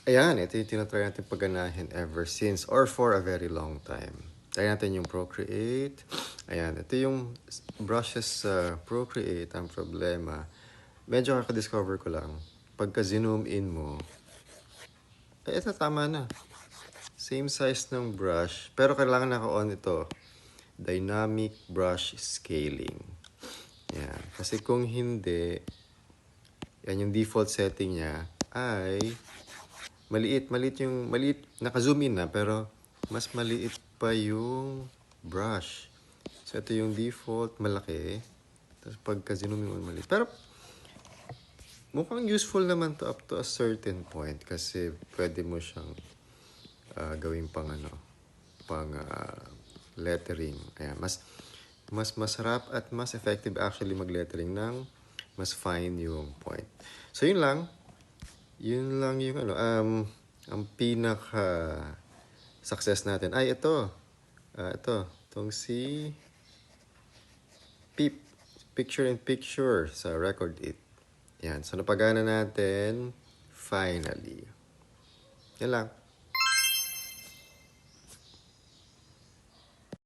Ayan, ito yung tinatry natin pagganahin ever since or for a very long time. Try natin yung Procreate. Ayan, ito yung brushes sa Procreate. Ang problema, medyo kakadiscover ko lang. Pagka zoom in mo, ito tama na. Same size ng brush, pero kailangan naka-on ito. Dynamic brush scaling. Yan. Kasi kung hindi, yan yung default setting niya ay maliit naka-zoom in na, pero mas maliit pa yung brush. So, ito yung default, malaki. Tapos pagka-zoom in mo, maliit. Pero, mukhang useful naman to up to a certain point kasi pwede mo siyang gawing pang lettering. Ayan, mas masarap at mas effective actually mag-lettering ng mas fine yung point. So, yun lang yung ang pinaka success natin ay itong si Peep, picture in picture sa record it. Yan, so napagana natin finally. Yan lang.